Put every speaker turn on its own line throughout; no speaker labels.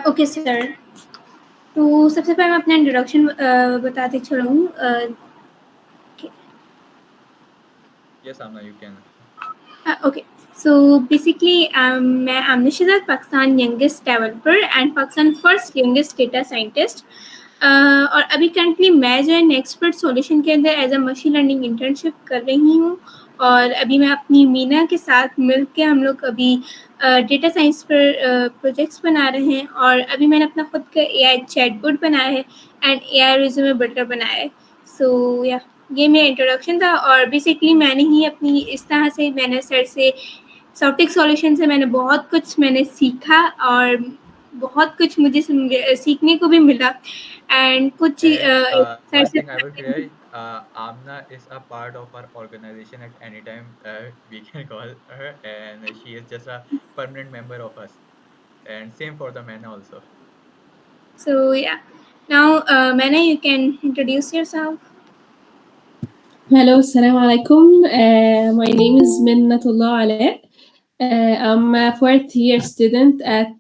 Okay sir, तो सबसे पहले मैं अपना इंट्रोडक्शन बताते चलूँ।
Yes, Amna, you can.
Okay, so basically मैं Amna Shahzad, Pakistan youngest developer and Pakistan first youngest data scientist. और अभी करंटली मैं जो है नेक्सपर्ट सॉल्यूशन के अंदर as a machine learning internship कर रही हूँ। और अभी मैं अपनी मीना के साथ मिल के हम लोग अभी डेटा साइंस पर प्रोजेक्ट्स बना रहे हैं। और अभी मैंने अपना खुद का AI चैटबॉट बनाया है एंड AI रिज्यूमे बिल्डर बनाया है। सो या ये मेरा इंट्रोडक्शन था। और बेसिकली मैंने ही अपनी इस तरह से मैंने सर से सॉफ्टिक सॉल्यूशन से मैंने बहुत कुछ मैंने सीखा और बहुत कुछ मुझे सीखने को भी मिला एंड कुछ
And
सर
one
से
thing I will clear, Amna is a part of our organization at any time. We can call her, and she is just a permanent member of us. And same for the men also.
so yeah. Now Mana, you can introduce yourself.
Hello, assalamu alaikum. My name is Minnatullah Alaa. I'm a fourth year student at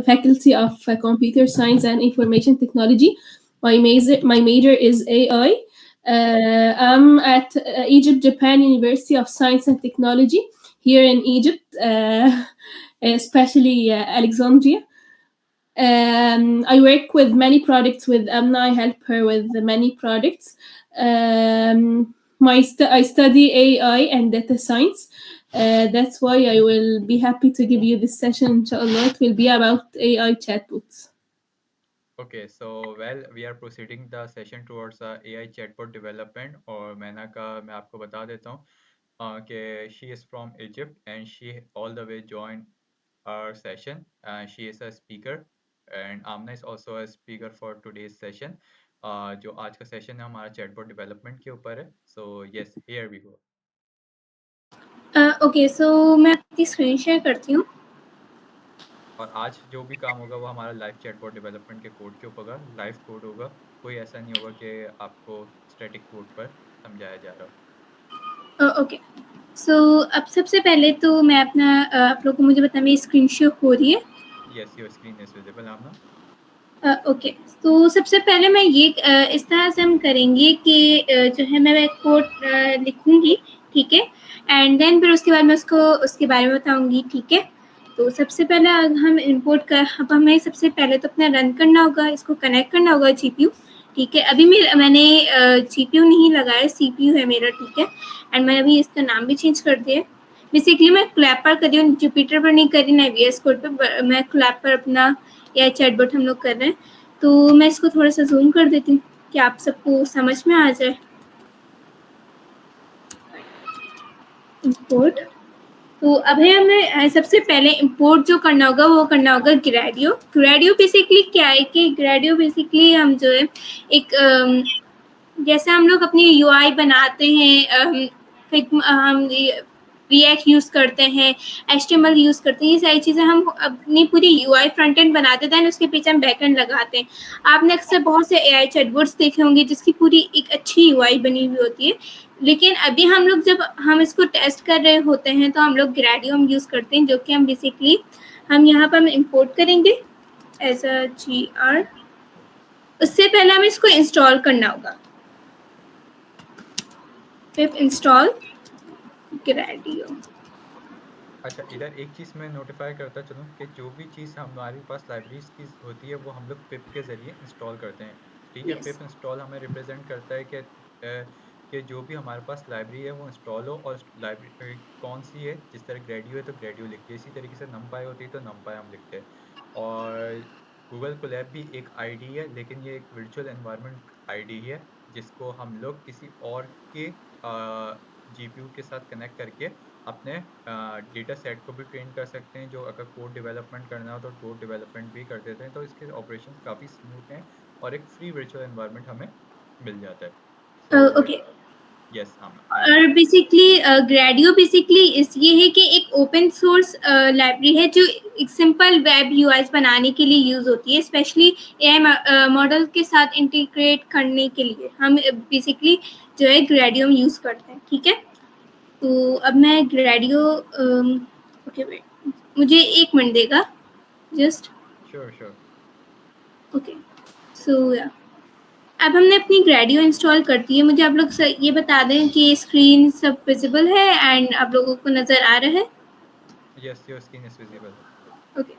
Faculty of Computer Science and Information Technology. My major is AI. I'm at Egypt Japan University of Science and Technology here in Egypt, especially Alexandria. I work with many projects with Amna. I help her with many projects. I study AI and data science. That's why I will be happy to give you this session. Inshallah, it will be about AI chatbots.
Okay, so well, we are proceeding the session towards AI chatbot development. और मैना का मैं आपको बता देता हूँ कि she is from Egypt and she all the way joined our session. She is a speaker and Amna is also a speaker for today's session. जो आज का सेशन है हमारा चैटबॉट डेवलपमेंट के ऊपर है. So yes, here we go.
Okay, so मैं अपनी स्क्रीन शेयर करती हूँ।
और आज जो भी काम होगा वो हमारा लाइव चैटबॉट डेवलपमेंट के कोड के ऊपर होगा, लाइव कोड होगा. कोई ऐसा नहीं होगा कि आपको स्टैटिक कोड पर समझाया जा रहा हो.
ओके, सो अब सबसे पहले तो मैं अपना आप लोगों को मुझे बताना मेरी स्क्रीन शेयर हो रही है?
Yes, your screen is visible Amna.
Okay, तो सबसे पहले मैं ये इस तरह से हम करेंगे कि जो है मैं कोड लिखूंगी, ठीक है, एंड देन फिर उसके बाद मैं उसके बारे में बताऊंगी, ठीक है। तो सबसे पहले हम इंपोर्ट कर अब हमें सबसे पहले तो अपना रन करना होगा, इसको कनेक्ट करना होगा जीपीयू, ठीक है। अभी मैंने जीपीयू नहीं लगाया, सीपीयू है मेरा, ठीक है। एंड मैंने अभी इसका नाम भी चेंज कर दिया है। बेसिकली मैं क्लैप पर कर रही हूँ, जुपिटर पर नहीं कर रही, ना वीएस कोड पर, मैं क्लैप पर अपना या चैटबॉट हम लोग कर रहे हैं। तो मैं इसको थोड़ा सा जूम कर देती हूँ कि आप सबको समझ में आ जाए। इंपोर्ट, तो अभी हमें सबसे पहले इंपोर्ट जो करना होगा वो करना होगा ग्रेडियो। ग्रेडियो बेसिकली क्या है कि ग्रेडियो बेसिकली हम जो है एक जैसे हम लोग अपनी यूआई बनाते हैं, हम रिएक्ट यूज़ करते हैं, एचटीएमएल यूज़ करते हैं, ये सारी चीज़ें हम अपनी पूरी यूआई फ्रंट एंड बनाते हैं, उसके पीछे हम बैक एंड लगाते हैं। आपने अक्सर बहुत से एआई चैटबॉट्स देखे होंगे जिसकी पूरी एक अच्छी यूआई बनी हुई होती है। लेकिन अभी हम लोग जब हम इसको टेस्ट कर रहे होते हैं तो हम लोग ग्रेडियो हम यूज़ करते हैं, जो कि हम बेसिकली हम यहाँ पर हम इम्पोर्ट करेंगे एज अ GR। उससे पहले हमें इसको इंस्टॉल करना होगा। Pip install Gradio.
अच्छा, इधर एक चीज़ मैं नोटिफाई करता चलूँ कि जो भी चीज़ हमारे पास लाइब्रेरीज की होती है वो हम लोग पिप के ज़रिए इंस्टॉल करते हैं. ठीक है,
Yes.
पिप इंस्टॉल हमें रिप्रेजेंट करता है कि जो भी हमारे पास लाइब्रेरी है वो इंस्टॉल हो. और लाइब्रेरी कौन सी है, जिस तरह ग्रेडियो है तो ग्रेडियो लिखते हैं, इसी तरीके से नमपाई होती है तो नमपाई हम लिखते हैं. और गूगल कोलैब भी एक आईडी है, लेकिन ये एक वर्चुअल एनवायरनमेंट आईडी है जिसको हम लोग किसी और के जीपीयू के साथ कनेक्ट करके अपने डेटा सेट को भी ट्रेन कर सकते हैं. जो अगर कोड डेवलपमेंट करना हो तो कोड डेवलपमेंट भी कर देते हैं. तो इसके ऑपरेशंस काफ़ी स्मूथ हैं और एक फ्री वर्चुअल एनवायरनमेंट हमें मिल जाता है. सो
ओके,
यस आमना.
और बेसिकली ग्रेडियो बेसिकली ये है कि एक ओपन सोर्स लाइब्रेरी है जो एक सिंपल वेब यूआईज बनाने के लिए यूज़ होती है, स्पेशली एआई मॉडल के साथ इंटीग्रेट करने के लिए हम बेसिकली जो है ग्रेडियो यूज़ करते हैं, ठीक है। तो अब मैं ग्रेडियो ओके वेट, मुझे 1 मिनट देगा जस्ट।
श्योर।
ओके, सो या अब हमने अपनी ग्रेडियो इंस्टॉल कर दी है। मुझे आप लोग ये बता दें कि स्क्रीन सब विजिबल है एंड आप लोगों को नज़र आ रहा है?
Yes, your screen is visible.
Okay,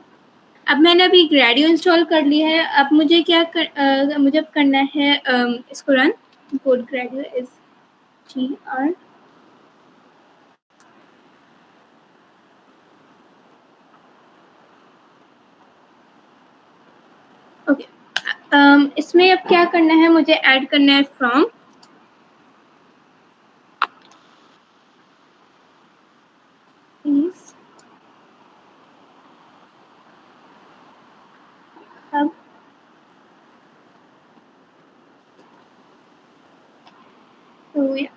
अब मैंने अभी ग्रेडियो इंस्टॉल कर लिया है। अब मुझे मुझे अब करना है इसको run. Code Gradio is GR okay. इसमें अब क्या करना है, मुझे ऐड करना है फ्रॉम। प्लीज अब तो या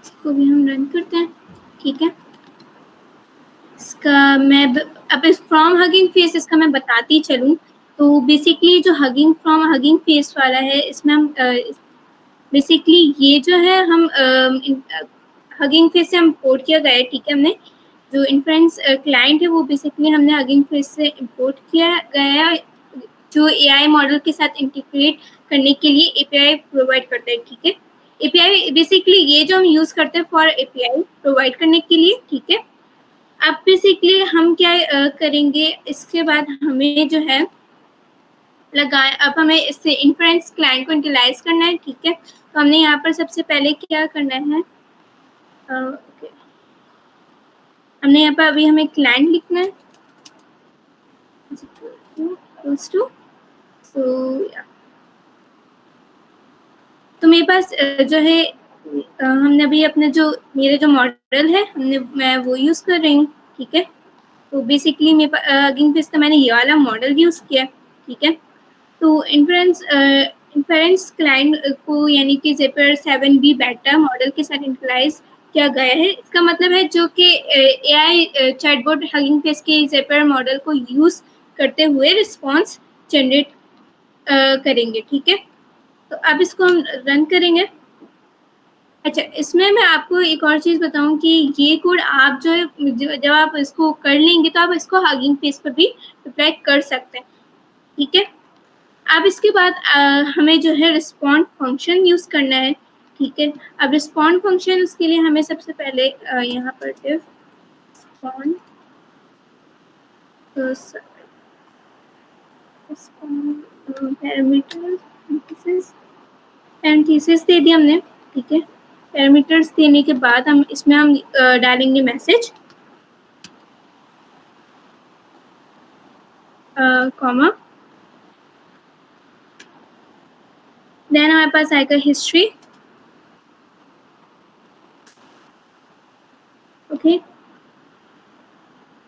इसको भी हम रन करते हैं, ठीक है। इसका मैं अब इस फ्रॉम हगिंग फेस इसका मैं बताती चलूँ तो बेसिकली जो हगिंग फ्रॉम हगिंग फेस वाला है, इसमें हम बेसिकली ये जो है हम हगिंग फेस से हम इम्पोर्ट किया गया है, ठीक है। हमने जो इन्फ्रेंस क्लाइंट है वो बेसिकली हमने हगिंग फेस से इम्पोर्ट किया गया है, जो AI मॉडल के साथ इंटीग्रेट करने के लिए API प्रोवाइड करता है, ठीक है। API बेसिकली ये जो हम यूज़ करते हैं फॉर API प्रोवाइड करने के लिए, ठीक है। अब बेसिकली हम क्या करेंगे, इसके बाद हमें जो है अब हमें इससे इन्फ्रेंस क्लाइंट को इनिशियलाइज करना है, ठीक है। तो हमने यहाँ पर सबसे पहले क्या करना है, ओके, हमने यहाँ पर अभी हमें क्लाइंट लिखना है तो मेरे पास जो है हमने अभी अपने जो मेरे जो मॉडल है मैं वो यूज़ कर रही हूँ, ठीक है। तो बेसिकली मेरे पास हगिंग फेस का मैंने ये वाला मॉडल यूज़ किया, ठीक है। तो इन्फ्रेंस क्लाइंट को यानी कि ज़ेपर 7B बेटा मॉडल के साथ इनिशियलाइज किया गया है। इसका मतलब है जो कि AI चैटबॉट हगिंग फेस के ज़ेपर मॉडल को यूज़ करते हुए रिस्पॉन्स जनरेट करेंगे, ठीक है। तो अब इसको हम रन करेंगे। अच्छा, इसमें मैं आपको एक और चीज़ बताऊँ कि ये कोड आप जो है जब आप इसको कर लेंगे तो आप इसको हगिंग फेस पर भी अप्लाई कर सकते हैं, ठीक है। अब इसके बाद हमें जो है रिस्पॉन्ड फंक्शन यूज़ करना है, ठीक है। अब रिस्पॉन्ड फंक्शन उसके लिए हमें सबसे पहले यहाँ पर डिफ रिस्पॉन्ड पैरामीटर्स दे दिया हमने, ठीक है। पैरामीटर्स देने के बाद हम इसमें हम डालेंगे मैसेज कॉमा, देन हमारे पास आएगा हिस्ट्री, ओके।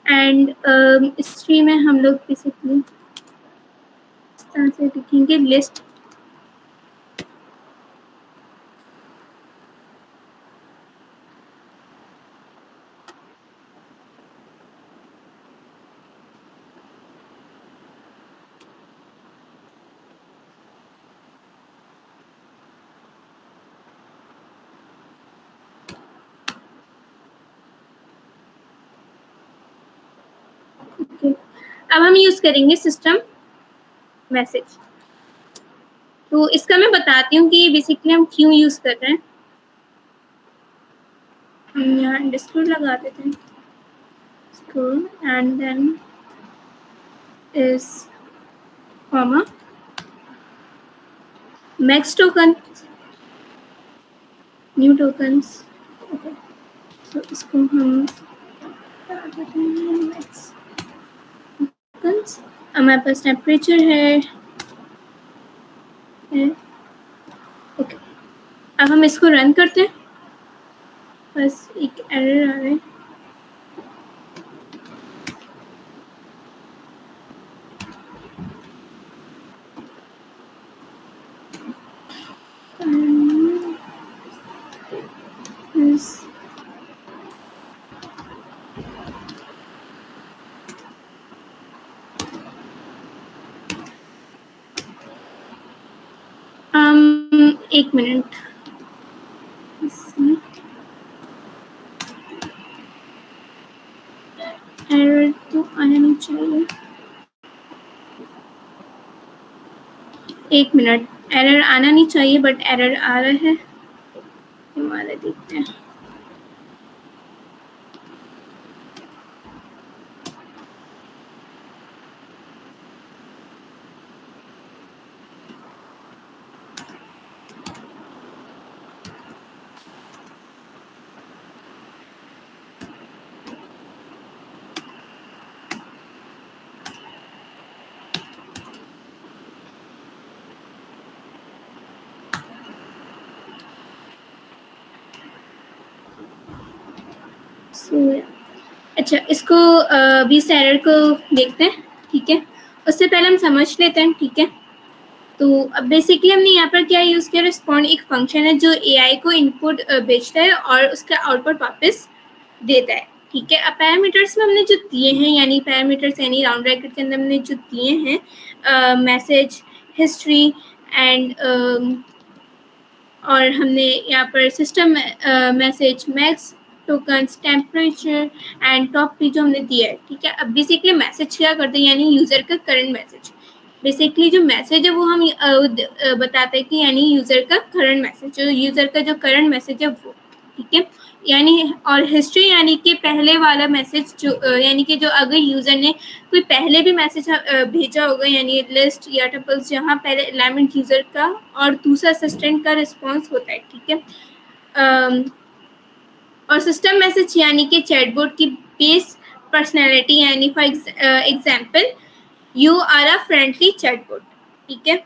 एंड हिस्ट्री में हम लोग बेसिकली इस तरह से लिखेंगे लिस्ट, ओके। अब हम यूज़ करेंगे सिस्टम मैसेज। तो इसका मैं बताती हूँ कि बेसिकली हम क्यों यूज़ कर रहे हैं। हम यहाँ अंडरस्कोर लगा देते हैं, score and then is comma max token new tokens, okay. तो इसको हम मैक्स टोकन्स, हमारे पास टेम्परेचर है, ओके। अब हम इसको रन करते हैं, बस एक एरर आ रहा है। एक मिनट, एरर तो आना नहीं चाहिए, एक मिनट, एरर आना नहीं चाहिए बट एरर आ रहा है, हमारा देखते हैं। अच्छा, इसको अभी इस एरर को देखते हैं, ठीक है। उससे पहले हम समझ लेते हैं, ठीक है। तो अब बेसिकली हमने यहाँ पर क्या यूज़ किया, रिस्पॉन्ड एक फंक्शन है जो एआई को इनपुट भेजता है और उसका आउटपुट वापस देता है, ठीक है। अब पैरामीटर्स में हमने जो दिए हैं, यानी पैरामीटर्स यानी राउंड ब्रैकेट के अंदर हमने जो दिए हैं मैसेज, हिस्ट्री एंड और हमने यहाँ पर system message, max tokens, temperature and top भी जो हमने दिया है, ठीक है। अब बेसिकली मैसेज क्या करते हैं, यानी यूज़र का करंट मैसेज। बेसिकली जो मैसेज है वो हम बताते हैं कि यानी यूज़र का करंट मैसेज, जो यूज़र का जो करंट मैसेज है वो, ठीक है। यानी और हिस्ट्री यानी कि पहले वाला मैसेज जो यानी कि जो अगर यूज़र ने कोई पहले भी मैसेज भेजा होगा, यानी लिस्ट या टपल्स जहाँ पहले एलिमेंट यूज़र का और दूसरा असिस्टेंट का रिस्पॉन्स होता है, ठीक है। और सिस्टम मैसेज यानी कि चैटबॉट की बेस पर्सनैलिटी, यानी for example you are a friendly chatbot, ठीक है।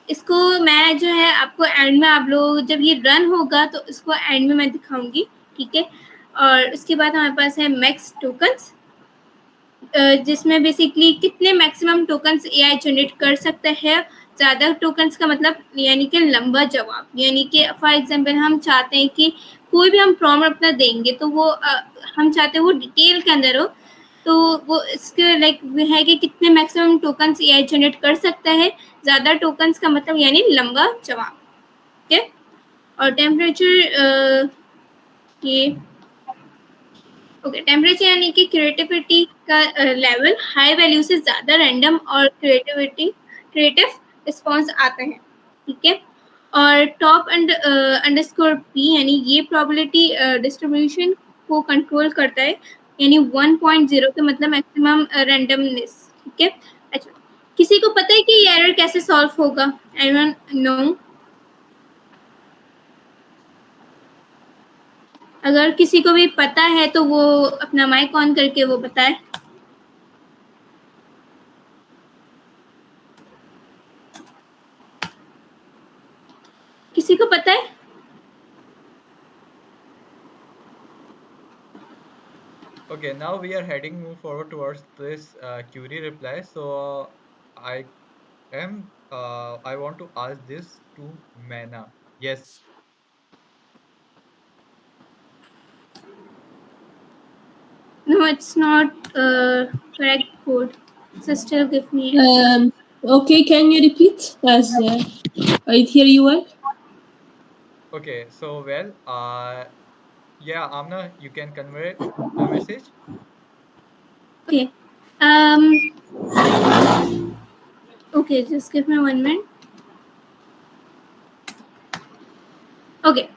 इसको मैं जो है आपको एंड में, आप लोग जब ये रन होगा तो इसको एंड में मैं दिखाऊंगी, ठीक है। और उसके बाद हमारे पास है मैक्स टोकन्स, जिसमें बेसिकली कितने मैक्सिमम टोकन्स एआई जनरेट कर सकता है। ज़्यादा टोकन्स का मतलब यानी कि लंबा जवाब, यानी कि फॉर एग्जांपल हम चाहते हैं कि कोई भी हम प्रॉम्प्ट अपना देंगे तो वो हम चाहते हैं वो डिटेल के अंदर हो, तो वो इसके लाइक है कि कितने मैक्सिमम टोकन्स एआई जनरेट कर सकता है। ज़्यादा टोकन्स का मतलब यानी लंबा जवाब, ठीक है। और टेम्परेचर ये ओके, टेम्परेचर यानी कि क्रिएटिविटी का लेवल हाई वैल्यू से ज़्यादा रैंडम और क्रिएटिव रिस्पॉन्स आते हैं, ठीक है। और टॉप अंडरस्कोर पी यानी ये प्रोबेबिलिटी डिस्ट्रीब्यूशन को कंट्रोल करता है, यानी 1.0 का मतलब मैक्सिमम रैंडमनेस, ठीक है। अच्छा, किसी को पता है कि ये एरर कैसे सॉल्व होगा? Anyone know? अगर किसी को भी पता है तो वो अपना माइक ऑन करके वो बताए। किसी को पता है?
Okay, now we are heading move forward towards this query reply. So I want to ask this to Maina. Yes.
No, it's not correct code. So still give me.
Okay, can you repeat as I hear you well?
Okay, so well, yeah, Amna, you can convey the message.
Okay. Okay, just give me 1 minute. Okay.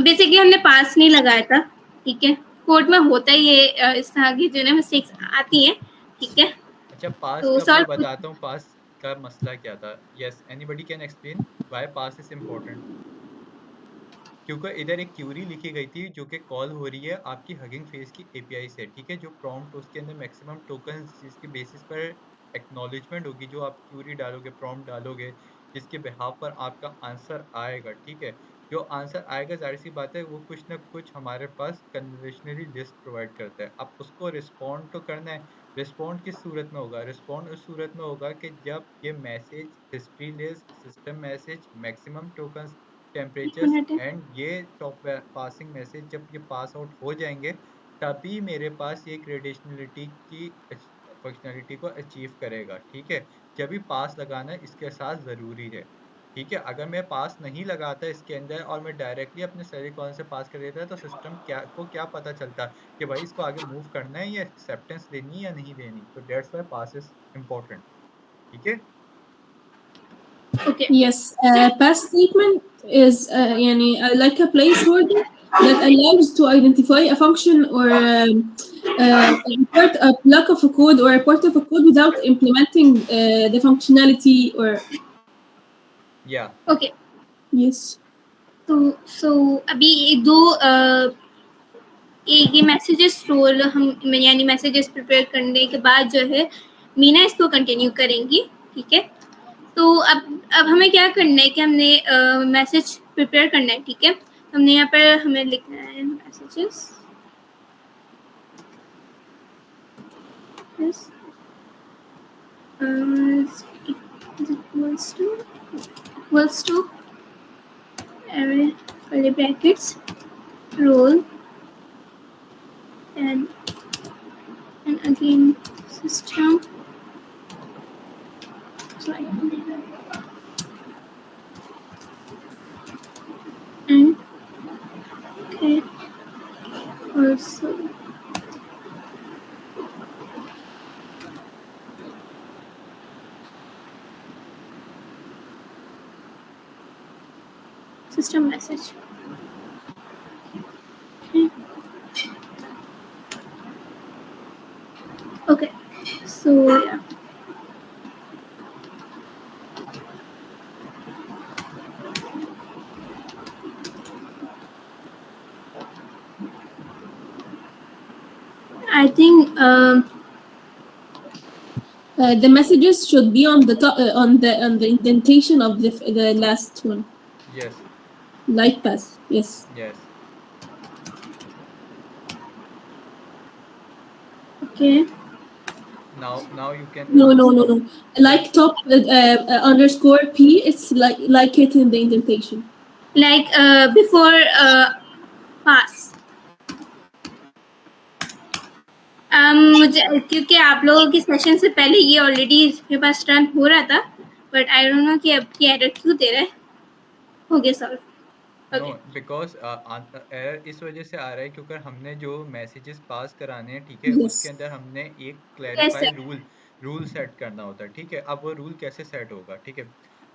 Basically हमने पास नहीं लगाया था, ठीक है। Code में होता ही ये इस तरह की जो है मिस्टेक्स आती हैं, ठीक है।
अच्छा, पास
तो
का मैं
सॉल्व
बताता हूँ पास का मसला क्या था। Yes, anybody can explain why pass is important. क्योंकि इधर एक क्यूरी लिखी गई थी जो कि कॉल हो रही है आपकी हगिंग फेस की एपीआई से, ठीक है। जो प्रॉम्प्ट उसके अंदर मैक्सिमम टोकन्स जिसके बेसिस पर एक्नॉलेजमेंट होगी, जो आप क्यूरी डालोगे, प्रॉम्प्ट डालोगे, जिसके बिहाफ पर आपका आंसर आएगा, ठीक है। जो आंसर आएगा, जाहिर सी बात है, वो कुछ ना कुछ हमारे पास कन्वेंशनली लिस्ट प्रोवाइड करता है। अब उसको रिस्पॉन्ड तो करना है। रिस्पॉन्ड किस सूरत में होगा? रिस्पॉन्ड उस सूरत में होगा कि जब ये message, history list, system message, maximum tokens,
एक
टेम्परेचर्स
मिनट है।
एंड ये टॉप पासिंग मैसेज जब ये पास आउट हो जाएंगे, तभी मेरे पास ये क्रेडिशनलिटी की फंक्शनलिटी को अचीव करेगा, ठीक है। जब भी पास लगाना इसके साथ ज़रूरी है। ठीक है, अगर मैं पास नहीं लगाता इसके अंदर और मैं डायरेक्टली अपने सैलरी कॉलम से पास कर देता तो सिस्टम क्या पता चलता कि भाई इसको आगे मूव करना है या एक्सेप्टेंस देनी है या नहीं देनी। तो that's why pass is important. ठीक है।
Okay.
Yes, pass statement is like a placeholder that allows to identify a function or import a block of a code or a part of a code without implementing the functionality or
या
Okay.
yes.
तो अभी एक दो ये messages role हम यानी messages prepare करने के बाद जो है मीना इसको कंटिन्यू करेंगी। ठीक है, तो अब हमें क्या करना है कि हमने मैसेज प्रिपेयर करना है। ठीक है, हमने यहाँ पर हमें लिखना है messages equals to curly brackets role and again system. Sorry. And okay, also system message. Okay, so yeah. I think
The messages should be on the top, on the indentation of the last one.
Yes
Like pass, yes.
Yes
okay.
Now you can
No. Like top underscore p. It's like it in the indentation.
Like before pass. मुझे क्योंकि आप लोगों के session से पहले ये already मेरे पास run हो रहा था, बट आई डोंट नो कि अब की एरर क्यों दे रहा है। हो गया solve.
No
okay
because error इस वजह से आ रहा है क्योंकि हमने जो मैसेजेस पास कराने हैं, ठीक है, उसके
Yes.
अंदर हमने एक
yes
clarify
sir.
Rule set करना होता है। ठीक है, अब वो रूल कैसे सेट होगा? ठीक है,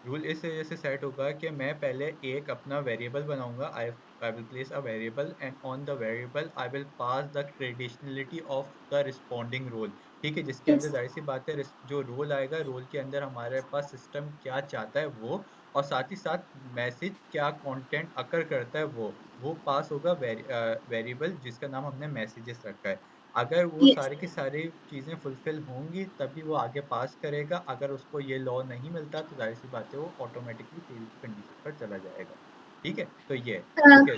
रूल इस वजह से सेट होगा कि मैं पहले एक अपना वेरिएबल बनाऊंगा। I will place a variable and on the variable I will pass the traditionality of the responding role. ठीक है, जिसके अंदर
यस
जाहिर सी बात है जो रोल आएगा, रोल के अंदर हमारे पास सिस्टम क्या चाहता है वो, और साथ ही साथ मैसेज क्या कंटेंट अकर करता है वो पास होगा वेरिएबल जिसका नाम हमने मैसेजेस रखा है। अगर वो
यस
सारी की सारी चीजें फुलफिल होंगी तभी वो आगे पास करेगा। अगर उसको ये लॉ नहीं मिलता तो जाहिर सी बात है वो ऑटोमेटिकली फेल की कंडीशन पर चला जाएगा। ठीक है, तो ये ओके,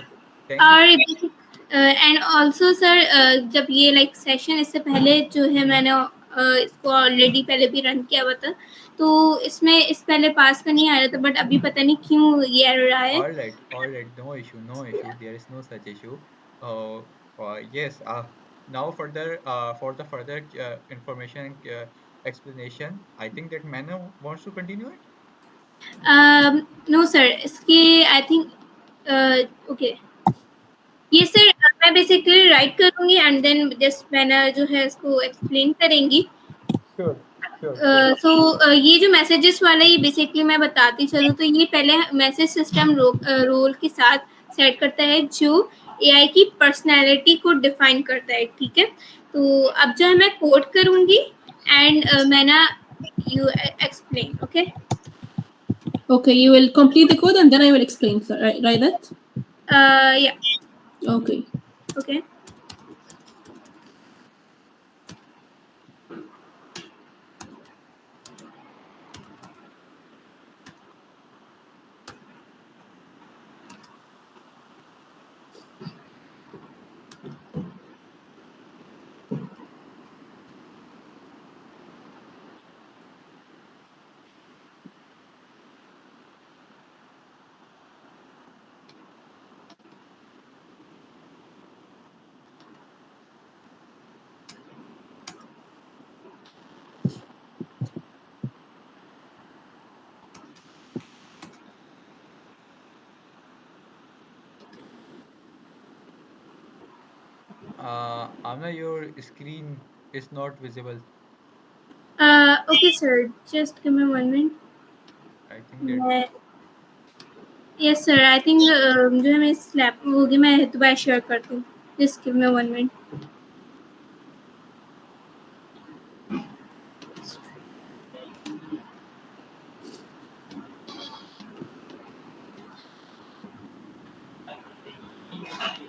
थैंक यू।
और एंड ऑल्सो सर जब ये लाइक सेशन इससे पहले जो है मैंने इसको ऑलरेडी पहले भी रन किया हुआ था, तो इसमें इस पहले पास का नहीं आ रहा था, बट अभी पता नहीं क्यों ये एरर आया है।
All right, no issue. There is no such issue. Yes. Now for the further information and explanation, I think that Mano wants to continue it.
No sir, इसके आई थिंक ओके ये sir मैं basically write करूंगी and then just मैंने जो है इसको explain करेंगी।
Sure, sure.
सो ये जो मैसेजेस वाला ये बेसिकली मैं बताती चलूँ तो ये पहले मैसेज सिस्टम रोल के साथ सेट करता है जो एआई की पर्सनैलिटी को डिफाइन करता है। ठीक है, तो अब जो है मैं कोड करूंगी एंड मैंने you explain. Okay
Okay, you will complete the code and then I will explain. So, right that?
या
Okay.
Okay
Amna, your screen is not visible.
Okay, sir. Just give me 1 minute.
I think that
Yes, sir. I think जो है मेरी slab होगी मैं दोबारा share करती हूँ. Just give me 1 minute.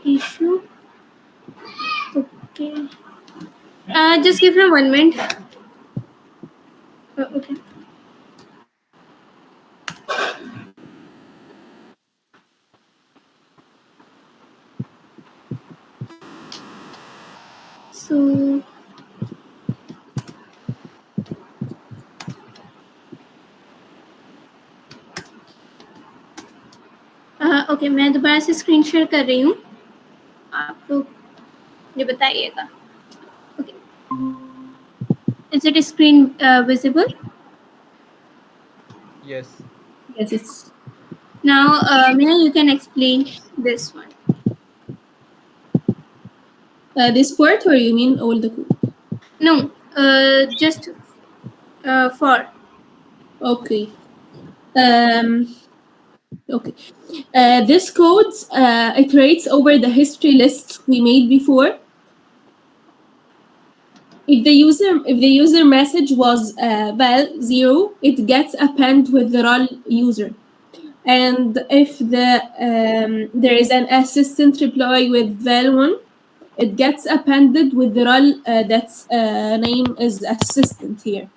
Issue. Okay. Just give me 1 minute. Okay. So okay मैं दोबारा से स्क्रीन शेयर कर रही हूँ. आप लोग ये बताइएगा. Okay. Is it screen visible?
yes.
Yes, it's
Now, Mina, you can explain this one.
this part, or you mean all the code?
No, just for.
Okay. Okay. This code iterates over the history lists we made before. If the user message was val 0, it gets append with the role user. And if there is an assistant reply with val 1, it gets appended with the role that's name is assistant here.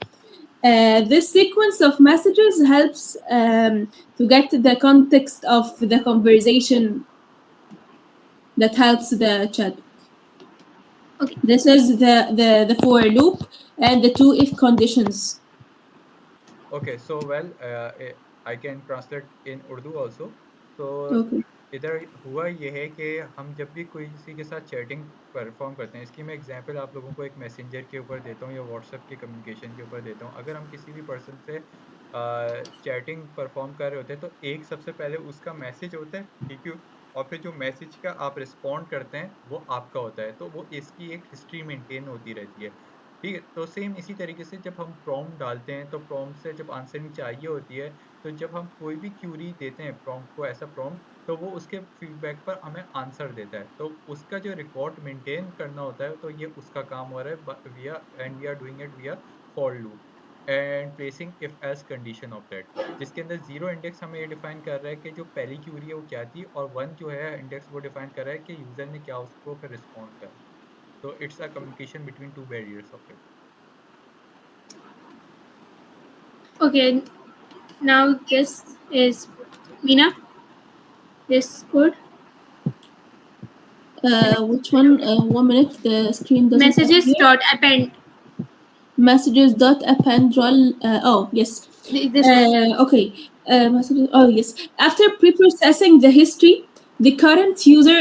This sequence of messages helps to get the context of the conversation that helps the chat.
Okay.
This is the for loop and the two if conditions.
Okay, so well, I can translate in Urdu also. So
Okay.
इधर हुआ ये है कि हम जब भी कोई किसी के साथ चैटिंग परफॉर्म करते हैं, इसकी मैं एग्जांपल आप लोगों को एक मैसेंजर के ऊपर देता हूँ या व्हाट्सएप के कम्युनिकेशन के ऊपर देता हूँ. अगर हम किसी भी पर्सन से चैटिंग परफॉर्म कर रहे होते हैं तो एक सबसे पहले उसका मैसेज होता है, ठीक है, और फिर जो मैसेज का आप रिस्पॉन्ड करते हैं वो आपका होता है, तो वो इसकी एक हिस्ट्री मेंटेन होती रहती है. ठीक है, तो सेम इसी तरीके से जब हम प्रॉम्प्ट डालते हैं तो प्रॉम्प्ट से जब आंसरिंग चाहिए होती है, तो जब हम कोई भी क्यूरी देते हैं प्रॉम्प्ट को ऐसा प्रॉम्प्ट, तो वो उसके फीडबैक पर हमें आंसर देता है, तो उसका जो रिकॉर्ड मेंटेन करना होता है तो ये उसका काम हो रहा है via, and we are doing it via for loop and placing if else condition of that, जिसके अंदर 0 इंडेक्स हमें ये डिफाइन कर रहा है कि जो पहली क्यूरी है वो क्या थी, और 1 जो है इंडेक्स वो डिफाइन कर रहा है कि यूजर ने क्या उसको फिर रिस्पॉन्ड करा. So it's a communication between two barriers of it.
Okay. Now this is Mina. This code.
Which one? 1 minute. The screen doesn't
Messages
appear.
dot append.
Messages dot append role. Oh yes.
This one.
Okay. Messages. Oh yes. After pre-processing the history, the current user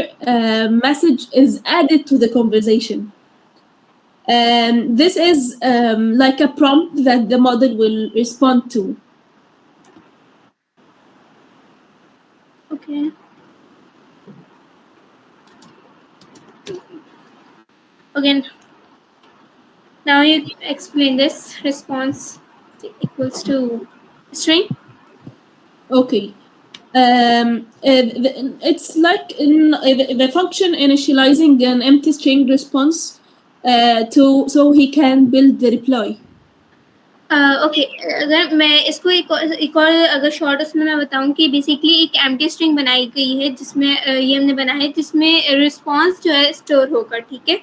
message is added to the conversation. This is like a prompt that the model will respond to.
Okay. Again. Now you explain this response equals to string.
Okay. It's like in the function initializing an empty string response to so he can build the reply.
Okay. अगर मैं इसको एक और अगर short उसमें मैं बताऊं कि बेसिकली एक एम्प्टी स्ट्रिंग बनाई गई है जिसमें ये हमने बनाया है जिसमें रिस्पांस जो है स्टोर होगा. ठीक है.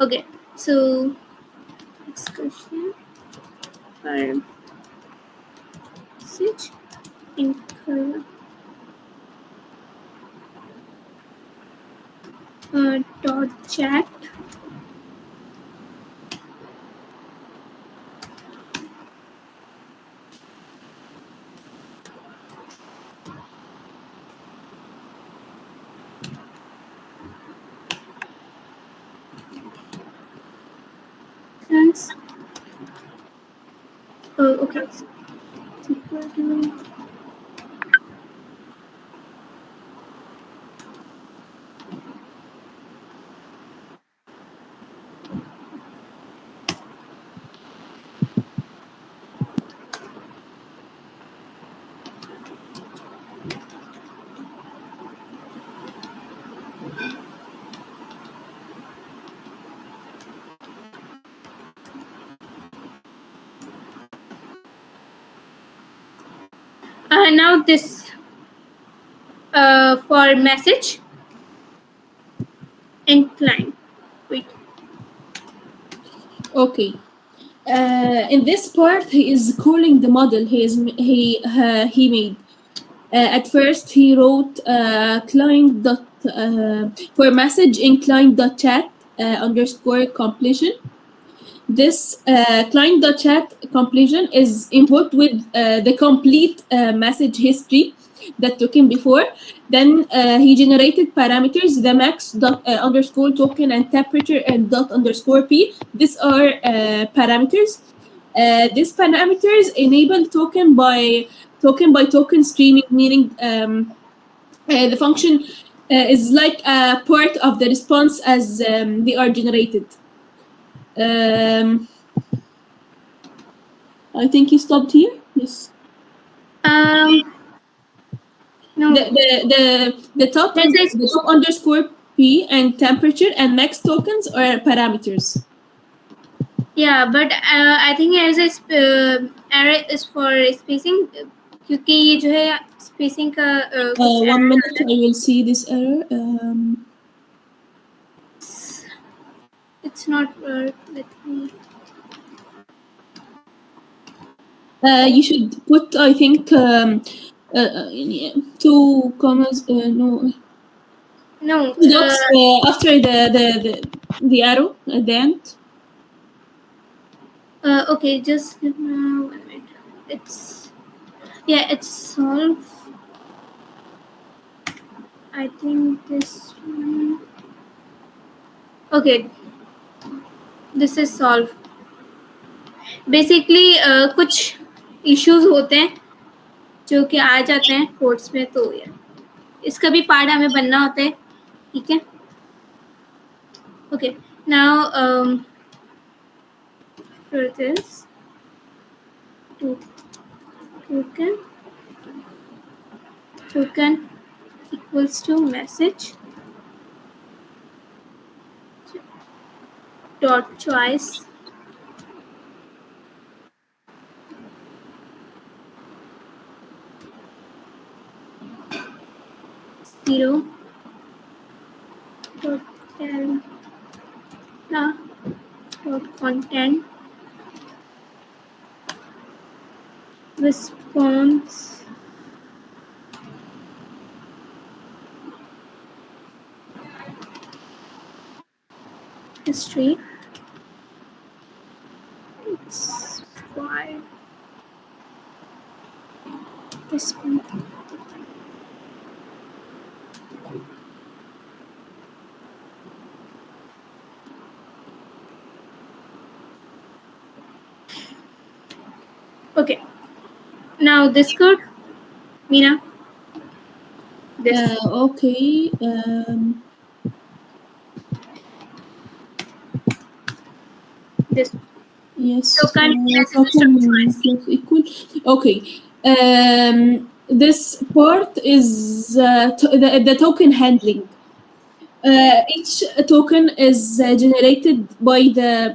Okay. So execution for message dot chat. Thanks. Oh, okay. Now this for message and client. Wait.
Okay. In this part, he is calling the model he made. At first, he wrote client dot for message in client dot chat underscore completion. This client.chat completion is import with the complete message history that token before. Then he generated parameters, the max dot underscore token and temperature and dot underscore p. These are parameters. These parameters enable token by token streaming, meaning the function is like a part of the response as they are generated. I think you stopped here. Yes.
No.
The top underscore p and temperature and max tokens are parameters.
Yeah, but I think as a array is for spacing, क्योंकि ये जो है spacing का कुछ
1 minute, I will see this error.
It's not. Let me.
You should put, I think, 2 commas. No.
No.
Dots after the arrow at the end.
Okay, just 1 minute. It's solved. I think this one. Okay, this is solved. Basically कुछ issues होते हैं जो कि आ जाते हैं codes में, तो यार इसका भी पार्ट हमें बनना होता है, ठीक है. Okay, now for this token equals to message dot choice zero dot delta dot content response history. It's why this one. Okay, now this code, Meena. This.
Okay.
This.
Yes.
Token
plus equal. Okay. This part is the token handling. Each token is generated by the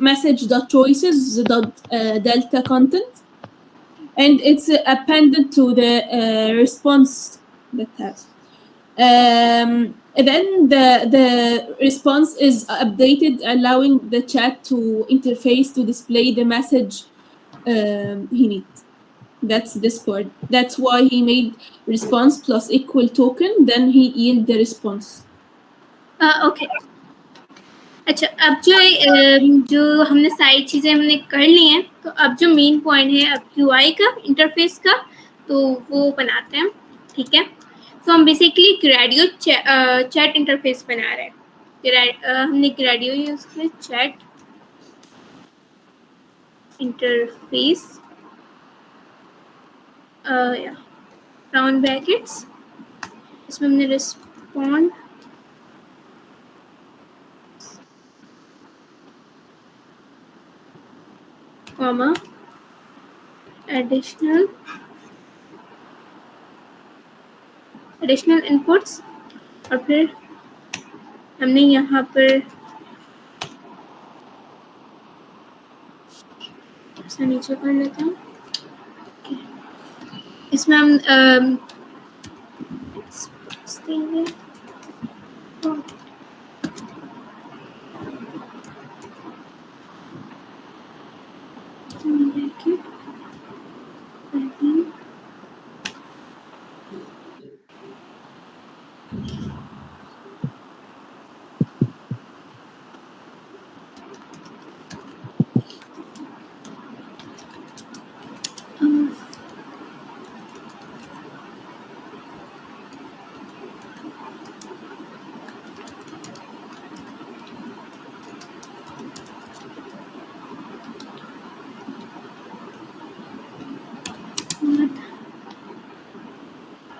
message.choices.delta content, and it's appended to the response that has. Then the response is updated, allowing the chat to interface to display the message he needs. That's this part. That's why he made response plus equal token, then he yield the response.
Okay. अच्छा, अब जो हमने सारी चीज़ें हमने कर ली हैं, तो अब जो मेन पॉइंट है अब UI का, इंटरफेस का, तो वो बनाते हैं, ठीक है. तो हम बेसिकली ग्रेडियो चैट इंटरफेस बना रहे हैं. हमने ग्रेडियो यूज किया, चैट इंटरफेस, राउंड ब्रैकेट्स, इसमें हमने रिस्पॉन्ड comma additional inputs और फिर हमने यहाँ पर ऐसा नीचे कर लेता हूँ। इसमें हम देंगे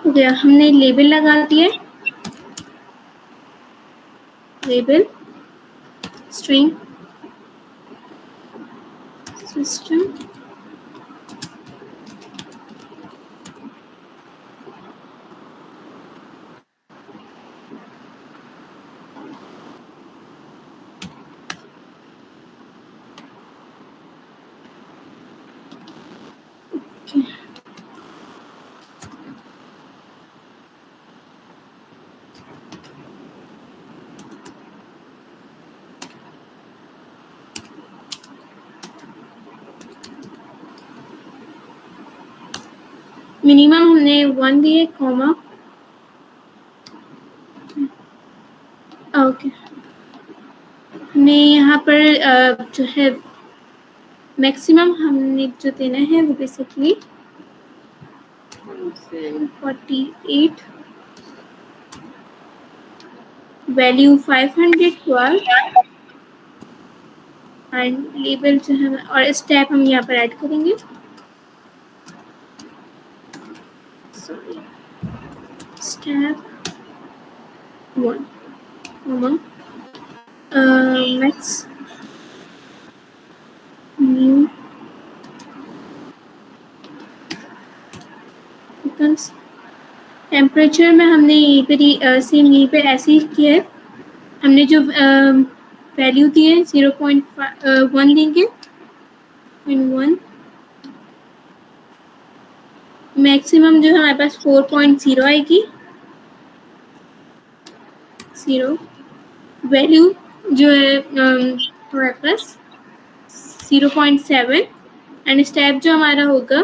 हो गया। हमने लेबल लगा दिए, लेबल स्ट्रिंग सिस्टम मिनिमम हमने 1 दिए, कॉमा ओके। हमने यहाँ पर जो है मैक्सिमम हमने जो देना है वो बेसिकली 48, वैल्यू 512 एंड लेबल जो है और स्टेप हम यहाँ पर ऐड करेंगे। Sorry, step 1 max new temperature में हमने यहीं पर सेम यहीं पे ऐसे ही किया है। हमने जो वैल्यू दी है 0.1 देंगे, 0.1 मैक्सिमम जो है हमारे पास 4.0 आएगी, 0 वैल्यू जो है हमारे पास 0.7 एंड स्टेप जो हमारा होगा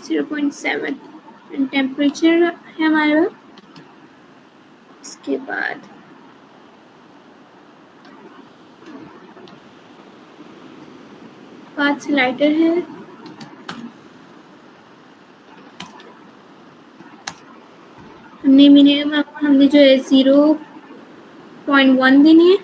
0.7 एंड टेम्परेचर है हमारा। इसके बाद पाथ स्लाइडर है, हमने मिनिमम हमने जो है 0.1 देनी है,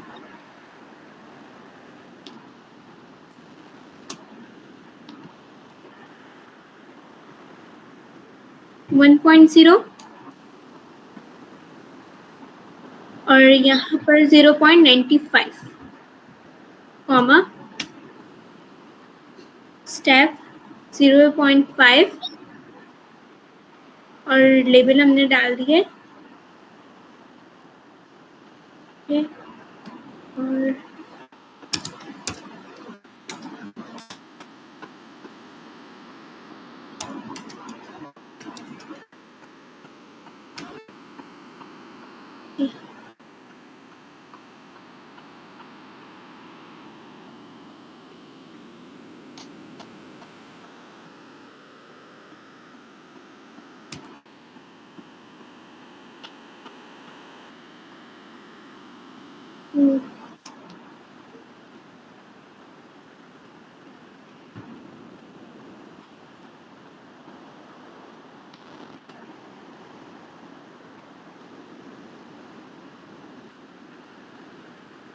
वन 1.0 और यहाँ पर 0.95 कॉमा स्टेप 0.5 और लेबल हमने डाल दिए और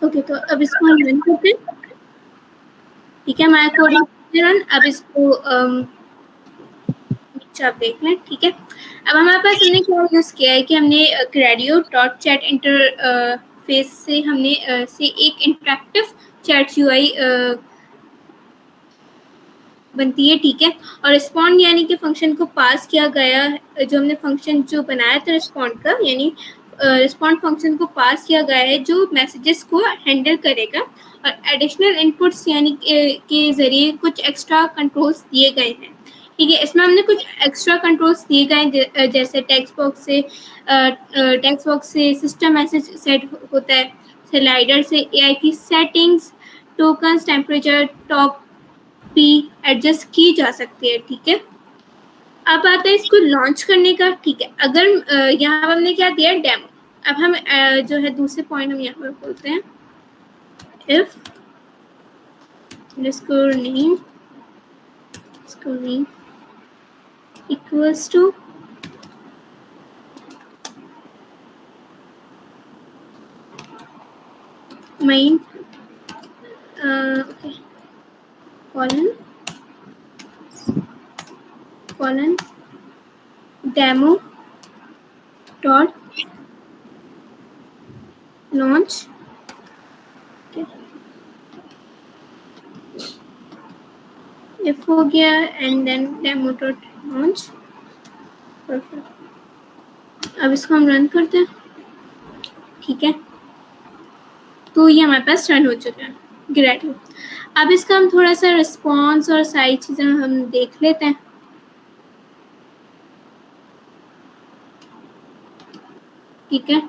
ओके। तो अब इसको हम रन करते हैं, ठीक है। हमारा कोड रन, अब इसको आप देख लें, ठीक है। अब हमारे पास हमने क्या यूज किया है कि हमने gradio.chat इंटरफेस से हमने से एक इंटरेक्टिव चैट यूआई बनती है, ठीक है। और रिस्पॉन्ड यानी कि फंक्शन को पास किया गया, जो हमने फंक्शन जो बनाया था रिस्पॉन्ड का, यानी रिस्पॉन्ड फंक्शन को पास किया गया है जो मैसेजेस को हैंडल करेगा। और एडिशनल इनपुट्स यानी के ज़रिए कुछ एक्स्ट्रा कंट्रोल्स दिए गए हैं, ठीक है। इसमें हमने कुछ एक्स्ट्रा कंट्रोल्स दिए गए हैं, जैसे टेक्स्ट बॉक्स से सिस्टम मैसेज सेट होता है, स्लाइडर से एआई की सेटिंग्स, टोकन्स, टेम्परेचर, टॉप भी एडजस्ट की जा सकती है, ठीक है। अब आता है इसको लॉन्च करने का, ठीक है। अगर यहाँ पर हमने क्या दिया, डेमो। अब हम जो है दूसरे पॉइंट हम यहाँ पर बोलते हैं, if name equals to main okay, colon demo dot launch, okay. if हो गया and then demo dot launch, perfect. अब इसको हम रन करते हैं, ठीक है। तो ये हमारे पास रन हो चुका है ग्रेडियो। अब इसका हम थोड़ा सा रिस्पॉन्स और सारी चीज़ें हम देख लेते हैं, ठीक है।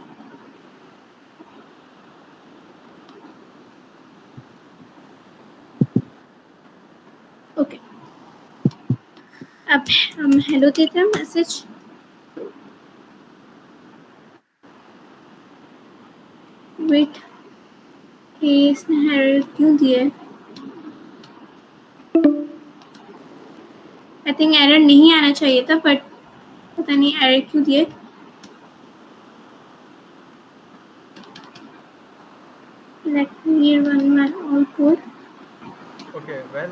ओके, अब हम हेलो देते हैं मैसेज, वेट, इसने एरर क्यों दिया है? आई थिंक एरर नहीं आना चाहिए था, बट पता नहीं एरर क्यों दिए। Let me run my all code.
Okay well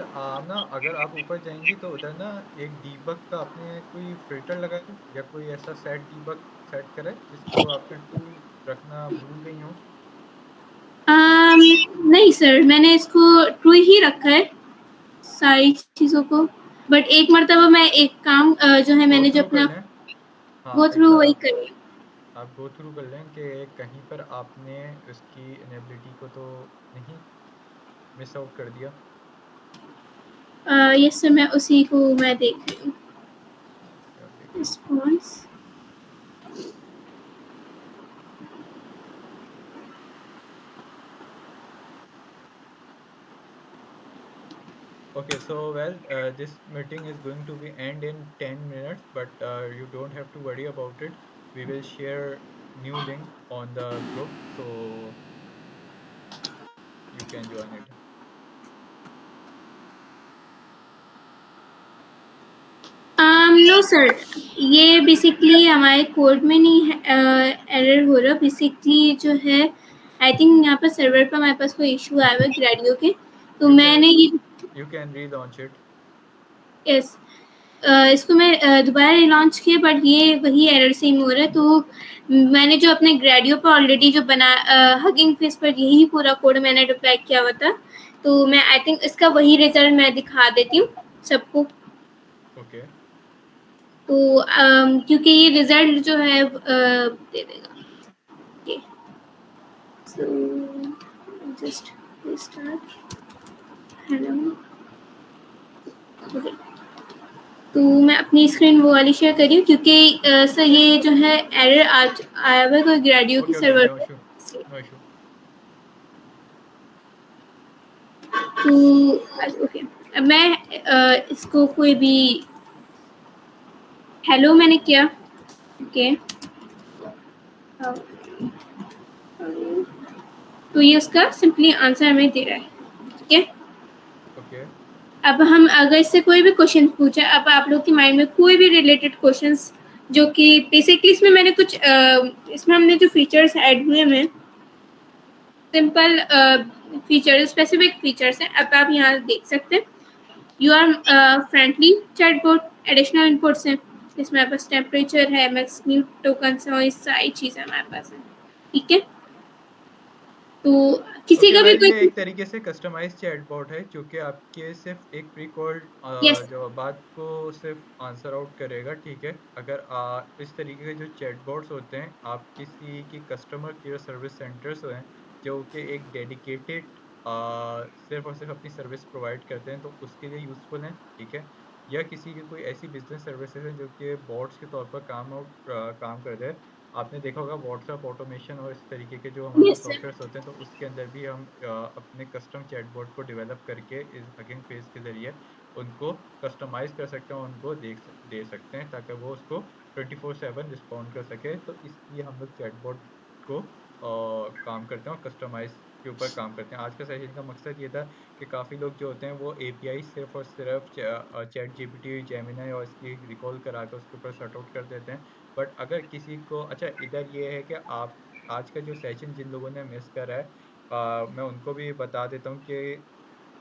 ना अगर आप ऊपर जाएंगी तो उधर ना एक डीबग का आपने कोई फिल्टर लगा है या कोई ऐसा सेट डीबग सेट करा है जिसको आपके टू रखना भूल गई हो?
नहीं सर, मैंने इसको ट्रू ही रखा है सारी चीज़ों को, बट एक मरतबा मैं एक काम जो है मैंने जो अपना गो थ्रू वही करी।
आप गो थ्रू कर लें कि कहीं पर आपने उसकी इनेबिलिटी को तो नहीं मिस आउट कर दिया।
यस सर, मैं उसी को मैं देख रही हूँ। Response,
Okay, so well, this meeting is going to be end in 10 minutes, but you don't have to worry about it. We will share new link on the group, so you can join it.
No sir, ये basically हमारे code में नहीं है, error हो रहा। Basically जो है I think यहाँ पर सर्वर पर हमारे पास कोई इशू आया हुआ है ग्रेडियो के, तो मैंने ये
You can relaunch it.
Yes, इसको मैं दोबारा रिलॉन्च किया, बट ये वही एरर सेम हो रहा है। तो मैंने जो अपने ग्रेडियो पर ऑलरेडी जो बना हगिंग फेस पर यही पूरा कोड मैंने डिप्लॉय किया हुआ था, तो मैं आई थिंक इसका वही रिजल्ट मैं दिखा देती हूँ सबको।
Okay.
तो क्योंकि ये रिजल्ट जो है दे देगा। Okay, so just restart. Hello, okay. तो मैं अपनी स्क्रीन वो वाली शेयर कर रही हूँ, क्योंकि सर ये जो है एरर आया हुआ है कोई ग्रेडियो की server
No issue. No issue.
तो ओके, अब मैं इसको कोई भी हेलो मैंने किया, ओके। तो ये उसका सिंपली आंसर हमें दे रहा है, ठीक है।
Okay.
अब हम अगर इससे कोई भी क्वेश्चन पूछे, अब आप लोग के माइंड में कोई भी रिलेटेड क्वेश्चंस, जो कि बेसिकली इसमें मैंने कुछ इसमें हमने जो फीचर्स ऐड हुए हैं सिंपल फीचर, स्पेसिफिक फीचर्स हैं। अब आप यहाँ देख सकते हैं, you are friendly chatbot, additional inputs हैं, इसमें हमारे पास टेम्परेचर है, मैक्स न्यू टोकन्स हैं, और ये सारी चीज़ें हमारे पास हैं, ठीक है। तो किसी का भी
ओके, ये
कोई
एक तरीके से कस्टमाइज़ चैटबॉट है जो कि आपके सिर्फ़ एक प्री कॉल्ड
यस
जवाबात को सिर्फ़ आंसर आउट करेगा, ठीक है? अगर इस तरीके के जो चैटबॉट्स होते हैं, आप किसी की कस्टमर केयर सर्विस सेंटर्स हैं, जो कि एक डेडिकेटेड सिर्फ़ और सिर्फ़ अपनी सर्विस प्रोवाइड करते हैं, तो उसके लिए यूज़फुल हैं, ठीक है? या किसी की कोई ऐसी बिज़नेस सर्विसेज़ है जो कि बॉट्स के तौर पर काम करते हैं। आपने देखा होगा व्हाट्सएप ऑटोमेशन और इस तरीके के जो हमारे पास
यस सर
सॉफ्टवेयर्स होते हैं, तो उसके अंदर भी हम अपने कस्टम चैटबॉट को डेवलप करके इस हगिंग फेस के ज़रिए उनको कस्टमाइज़ कर सकते हैं और उनको दे सकते हैं ताकि वो उसको 24/7 रिस्पॉन्ड कर सके। तो इसलिए हम लोग चैटबॉट को काम करते हैं और कस्टमाइज़ के ऊपर काम करते हैं। आज का सेशन का मकसद ये था कि काफ़ी लोग जो होते हैं वो एपीआई सिर्फ़ और सिर्फ़ चैट जीपीटी, जेमिनी और इसकी रिकॉल करा के उसके ऊपर सॉर्ट आउट कर देते हैं। बट अगर किसी को अच्छा इधर ये है कि आप आज का जो सेशन जिन लोगों ने मिस करा है मैं उनको भी बता देता हूँ कि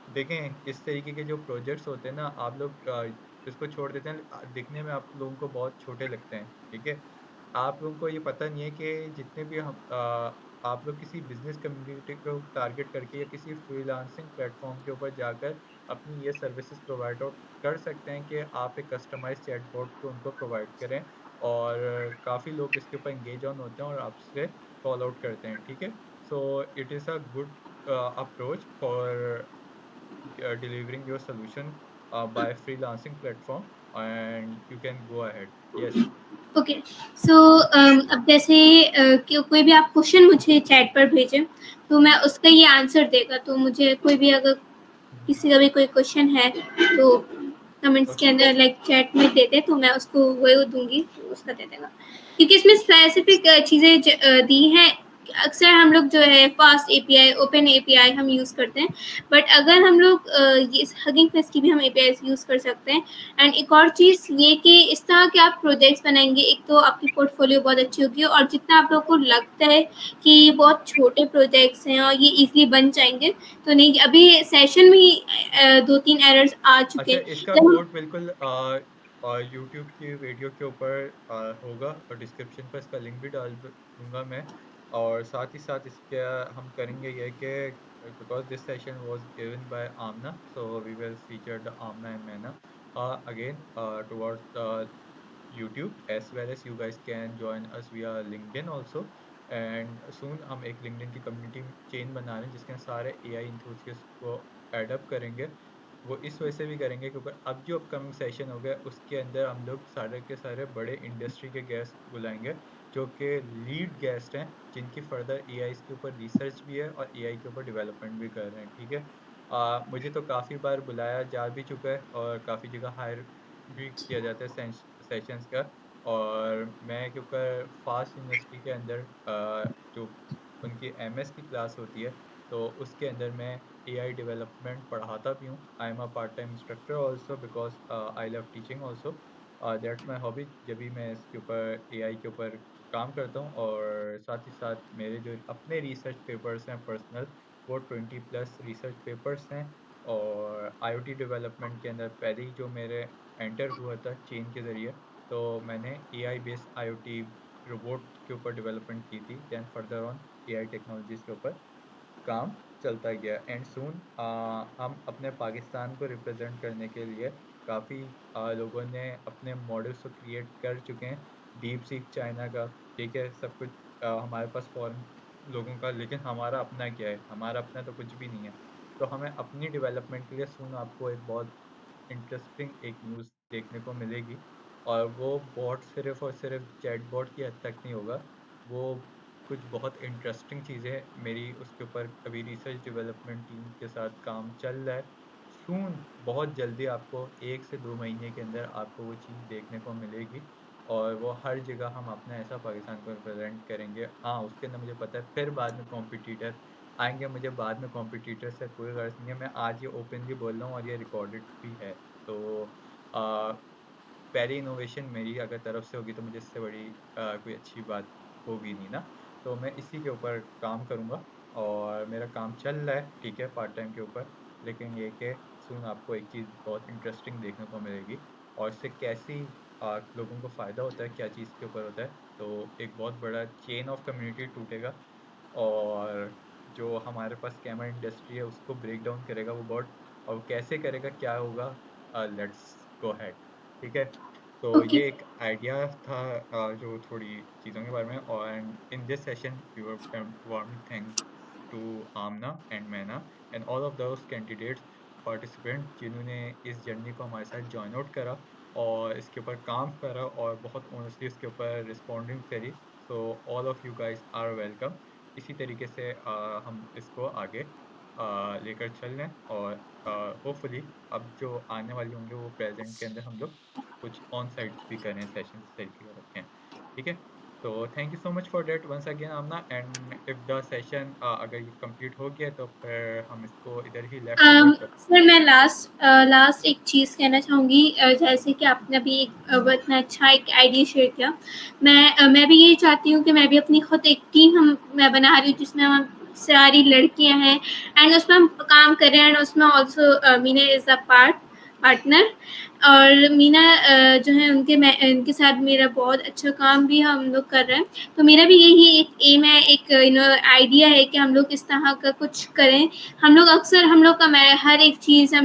देखें इस तरीके के जो प्रोजेक्ट्स होते हैं ना आप लोग इसको छोड़ देते हैं दिखने में आप लोगों को बहुत छोटे लगते हैं, ठीक है? आप लोगों को ये पता नहीं है कि जितने भी आप लोग किसी बिज़नेस कम्युनिटी को टारगेट करके या किसी फ्रीलांसिंग प्लेटफ़ॉर्म के ऊपर जाकर अपनी ये सर्विसेज़ प्रोवाइड आउट कर सकते हैं कि आप एक कस्टमाइज़्ड चैटबॉट को उनको प्रोवाइड करें और काफ़ी लोग इसके ऊपर एंगेज ऑन होते हैं और आपसे कॉल आउट करते हैं, ठीक है? So it is a good approach for delivering your solution by freelancing platform and you can go ahead. Yes.
Okay so अब जैसे कोई भी आप क्वेश्चन मुझे चैट पर भेजें तो मैं उसका ये आंसर देगा तो मुझे कोई भी अगर किसी का भी कोई क्वेश्चन है तो कमेंट्स के
Okay.
अंदर लाइक चैट में दे दे तो मैं उसको वही दूंगी तो उसका दे देगा क्योंकि इसमें स्पेसिफिक चीज़ें दी हैं अक्सर हम लोग जो है फास्ट एपीआई ओपन एपीआई हम यूज़ करते हैं बट अगर हम लोग ये हगिंग फेस की भी हम एपीआई यूज़ कर सकते हैं एंड एक और चीज़ ये कि इस तरह के आप प्रोजेक्ट्स बनाएंगे एक तो आपकी पोर्टफोलियो बहुत अच्छी होगी और जितना आप लोग को लगता है कि बहुत छोटे प्रोजेक्ट्स हैं और ये इजीली बन जाएंगे तो नहीं अभी सेशन में ही 2-3 एरर्स आ चुके
अच्छा
हैं
इसका
जब हम
कोड बिल्कुल यूट्यूब की वीडियो के ऊपर होगा और डिस्क्रिप्शन पर इसका लिंक भी डाल दूंगा मैं और साथ ही साथ इसके हम करेंगे ये कि because this session was given by Amna so we will feature the Amna and Maina again towards YouTube as well as you guys can join us via LinkedIn also and soon हम एक LinkedIn की कम्युनिटी चेन बना रहे हैं जिसके अंदर सारे AI enthusiasts को एड अप करेंगे वो इस वजह से भी करेंगे क्योंकि अब जो अपकमिंग सेशन हो गया उसके अंदर हम लोग सारे के सारे बड़े इंडस्ट्री के गेस्ट बुलाएंगे जो कि लीड गेस्ट हैं जिनकी फर्दर एआई के ऊपर रिसर्च भी है और एआई के ऊपर डेवलपमेंट भी कर रहे हैं ठीक है मुझे तो काफ़ी बार बुलाया जा भी चुका है और काफ़ी जगह हायर भी किया जाता है सेशंस का और मैं क्योंकि फास्ट यूनिवर्सिटी के अंदर जो उनकी एमएस की क्लास होती है तो उसके अंदर मैं एआई डेवलपमेंट पढ़ाता भी हूँ I am a part time instructor also because I love teaching also that's my hobby जब भी मैं इसके ऊपर एआई के ऊपर काम करता हूँ और साथ ही साथ मेरे जो अपने रिसर्च पेपर्स हैं पर्सनल वो 20+ रिसर्च पेपर्स हैं और आईओटी डेवलपमेंट के अंदर पहले ही जो मेरे एंटर हुआ था चीन के ज़रिए तो मैंने एआई बेस्ड आईओटी रोबोट के ऊपर डेवलपमेंट की थी then further on AI technologies के ऊपर काम चलता गया एंड सून हम अपने पाकिस्तान को रिप्रेजेंट करने के लिए काफ़ी लोगों ने अपने मॉडल्स को क्रिएट कर चुके हैं डीप सीक चाइना का ठीक है सब कुछ हमारे पास फॉरेन लोगों का लेकिन हमारा अपना क्या है हमारा अपना तो कुछ भी नहीं है तो हमें अपनी डेवलपमेंट के लिए सून आपको एक बहुत इंटरेस्टिंग एक न्यूज़ देखने को मिलेगी और वो बॉट सिर्फ और सिर्फ चैट बॉट की हद तक नहीं होगा वो कुछ बहुत इंटरेस्टिंग चीज़ें मेरी उसके ऊपर अभी रिसर्च डेवलपमेंट टीम के साथ काम चल रहा है सून बहुत जल्दी आपको 1 से 2 महीने के अंदर आपको वो चीज़ देखने को मिलेगी और वो हर जगह हम अपना ऐसा पाकिस्तान को रिप्रेजेंट करेंगे हाँ उसके अंदर मुझे पता है फिर बाद में कॉम्पिटिटर आएँगे मुझे बाद में कॉम्पिटिटर से कोई गर्ज़ नहीं है मैं आज ये ओपनली बोल रहा हूँ और ये रिकॉर्डेड भी है तो अ, पहली इनोवेशन मेरी अगर तरफ से होगी तो मुझे इससे बड़ी कोई अच्छी बात होगी नहीं ना। तो मैं इसी के ऊपर काम करूँगा और मेरा काम चल रहा है, ठीक है, पार्ट टाइम के ऊपर। लेकिन ये कि सून आपको एक चीज़ बहुत इंटरेस्टिंग देखने को मिलेगी और इससे कैसी लोगों को फ़ायदा होता है, क्या चीज़ के ऊपर होता है। तो एक बहुत बड़ा चेन ऑफ कम्युनिटी टूटेगा और जो हमारे पास कैमरा इंडस्ट्री है उसको ब्रेक डाउन करेगा वो बॉट, और वो कैसे करेगा, क्या होगा, लेट्स गो हेड। ठीक है, तो
ओके।
ये एक आइडिया था जो थोड़ी चीज़ों के बारे में। और in this session we were warmly thank to Amna and Maina and all of those candidates participant जिन्होंने इस जर्नी को हमारे साथ जॉइन आउट करा और इसके ऊपर काम करा और बहुत ऑनेस्टली इसके ऊपर रिस्पॉन्डिंग करी। So all of you guys are welcome. इसी तरीके से हम इसको आगे लेकर चल रहे हैं, और होपफुली अब जो आने वाली होंगे वो प्रेजेंट के अंदर हम लोग कुछ ऑन साइट्स भी करें, सेशन इस तरीके का रखें। ठीक है, तो thank you so much for that once again Amna. And if the session अगर ये कंप्लीट हो गया तो फिर हम इसको इधर ही लेफ्ट ओवर कर।
सर मैं लास्ट एक चीज़ कहना चाहूँगी, जैसे कि आपने अभी एक इतना अच्छा एक आइडिया शेयर किया। मैं भी यही चाहती हूँ कि मैं भी अपनी खुद एक टीम मैं बना रही हूँ जिसमें हम सारी लड़कियाँ हैं एंड उसमें हम काम कर रहे हैं एंड उसमें also Meena is a partner. और मीना जो है उनके साथ मेरा बहुत अच्छा काम भी हम लोग कर रहे हैं। तो मेरा भी यही एक एम है, एक आइडिया है कि हम लोग इस तरह का कुछ करें। हम लोग का हर एक चीज़ हम